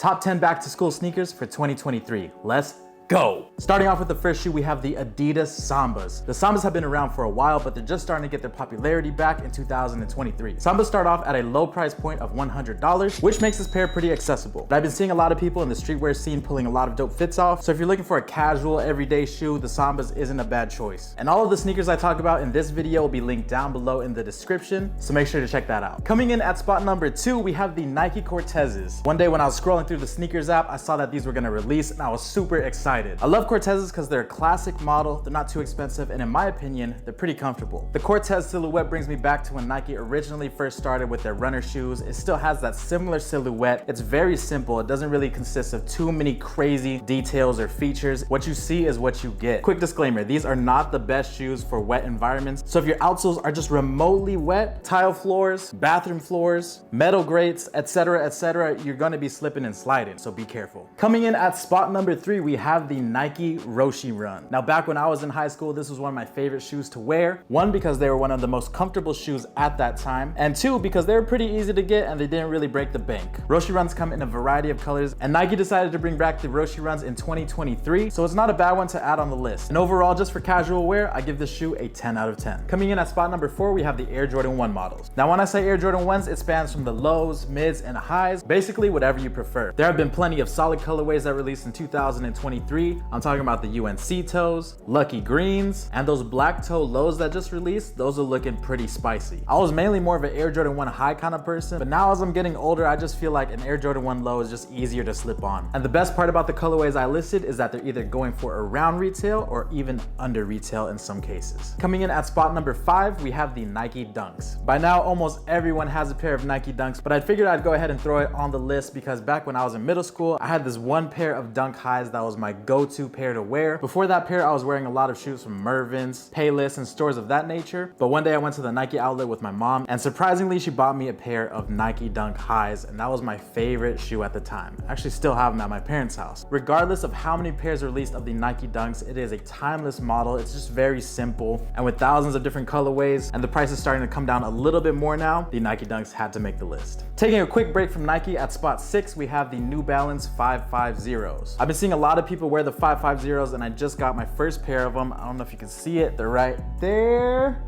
Top 10 back to school sneakers for 2023. Let's go. Starting off with the first shoe, we have the Adidas Sambas. The Sambas have been around for a while, but they're just starting to get their popularity back in 2023. Sambas start off at a low price point of $100, which makes this pair pretty accessible. But I've been seeing a lot of people in the streetwear scene pulling a lot of dope fits off, so if you're looking for a casual, everyday shoe, the Sambas isn't a bad choice. And all of the sneakers I talk about in this video will be linked down below in the description, so make sure to check that out. Coming in at spot number 2, we have the Nike Cortezes. One day when I was scrolling through the sneakers app, I saw that these were gonna release, and I was super excited. I love Cortezes because they're a classic model, they're not too expensive, and in my opinion, they're pretty comfortable. The Cortez silhouette brings me back to when Nike originally first started with their runner shoes. It still has that similar silhouette. It's very simple. It doesn't really consist of too many crazy details or features. What you see is what you get. Quick disclaimer, these are not the best shoes for wet environments. So if your outsoles are just remotely wet, tile floors, bathroom floors, metal grates, etc., you're gonna be slipping and sliding, so be careful. Coming in at spot number 3, we have the Nike Roshi Run. Now, back when I was in high school, this was one of my favorite shoes to wear. One, because they were one of the most comfortable shoes at that time, and two, because they were pretty easy to get and they didn't really break the bank. Roshi Runs come in a variety of colors, and Nike decided to bring back the Roshi Runs in 2023, so it's not a bad one to add on the list. And overall, just for casual wear, I give this shoe a 10 out of 10. Coming in at spot number 4, we have the Air Jordan 1 models. Now, when I say Air Jordan 1s, it spans from the lows, mids, and highs, basically whatever you prefer. There have been plenty of solid colorways that released in 2023. I'm talking about the UNC toes, lucky greens, and those black toe lows that just released. Those are looking pretty spicy. I was mainly more of an Air Jordan 1 high kind of person, but now as I'm getting older, I just feel like an Air Jordan 1 low is just easier to slip on. And the best part about the colorways I listed is that they're either going for around retail or even under retail in some cases. Coming in at spot number 5, we have the Nike Dunks. By now, almost everyone has a pair of Nike Dunks, but I figured I'd go ahead and throw it on the list because back when I was in middle school, I had this one pair of Dunk highs that was my go-to pair to wear. Before that pair, I was wearing a lot of shoes from Mervyn's, Payless, and stores of that nature. But one day I went to the Nike outlet with my mom, and surprisingly, she bought me a pair of Nike Dunk highs, and that was my favorite shoe at the time. I actually still have them at my parents' house. Regardless of how many pairs released of the Nike Dunks, it is a timeless model. It's just very simple, and with thousands of different colorways, and the price is starting to come down a little bit more now, the Nike Dunks had to make the list. Taking a quick break from Nike, at spot 6, we have the New Balance 550s. I've been seeing a lot of people wear the 550s, and I just got my first pair of them. I don't know if you can see it. They're right there.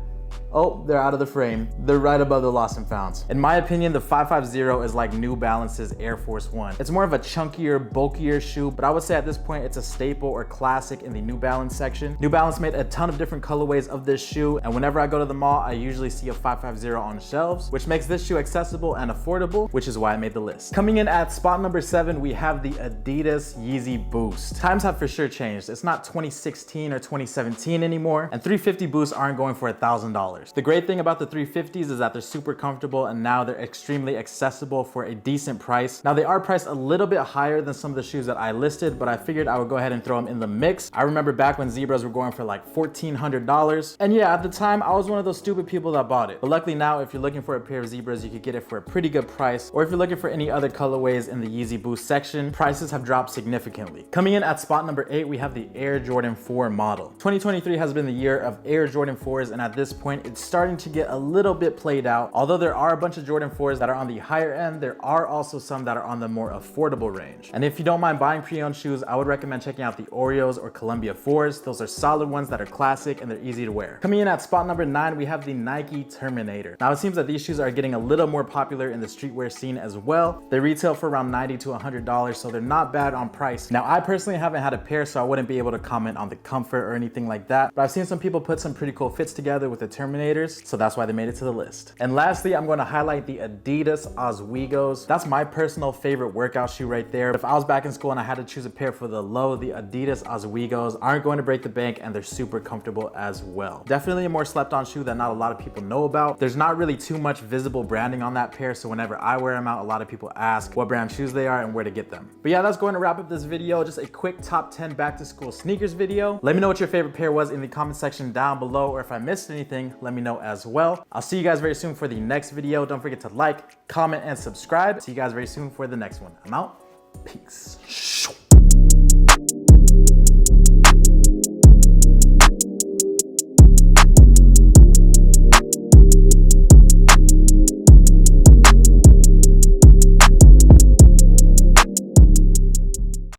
Oh, they're out of the frame. They're right above the lost and founds. In my opinion, the 550 is like New Balance's Air Force One. It's more of a chunkier, bulkier shoe, but I would say at this point, it's a staple or classic in the New Balance section. New Balance made a ton of different colorways of this shoe, and whenever I go to the mall, I usually see a 550 on shelves, which makes this shoe accessible and affordable, which is why I made the list. Coming in at spot number 7, we have the Adidas Yeezy Boost. Times have for sure changed. It's not 2016 or 2017 anymore, and 350 Boosts aren't going for $1,000. The great thing about the 350s is that they're super comfortable, and now they're extremely accessible for a decent price. Now, they are priced a little bit higher than some of the shoes that I listed, but I figured I would go ahead and throw them in the mix. I remember back when Zebras were going for like $1,400. And yeah, at the time, I was one of those stupid people that bought it. But luckily now, if you're looking for a pair of Zebras, you could get it for a pretty good price. Or if you're looking for any other colorways in the Yeezy Boost section, prices have dropped significantly. Coming in at spot number 8, we have the Air Jordan 4 model. 2023 has been the year of Air Jordan 4s, and at this point, it's starting to get a little bit played out. Although there are a bunch of Jordan 4s that are on the higher end, there are also some that are on the more affordable range. And if you don't mind buying pre-owned shoes, I would recommend checking out the Oreos or Columbia 4s. Those are solid ones that are classic and they're easy to wear. Coming in at spot number 9, we have the Nike Terminator. Now, it seems that these shoes are getting a little more popular in the streetwear scene as well. They retail for around $90 to $100, so they're not bad on price. Now, I personally haven't had a pair, so I wouldn't be able to comment on the comfort or anything like that, but I've seen some people put some pretty cool fits together with the Terminators, so that's why they made it to the list. And lastly, I'm going to highlight the Adidas Oswegos. That's my personal favorite workout shoe right there. If I was back in school and I had to choose a pair for the low, the Adidas Oswegos aren't going to break the bank, and they're super comfortable as well. Definitely a more slept on shoe that not a lot of people know about. There's not really too much visible branding on that pair, so whenever I wear them out, a lot of people ask what brand shoes they are and where to get them. But yeah, that's going to wrap up this video. Just a quick top 10 back to school sneakers video. Let me know what your favorite pair was in the comment section down below, or if I missed anything, let me know as well. I'll see you guys very soon for the next video. Don't forget to like, comment, and subscribe. See you guys very soon for the next one. I'm out. Peace.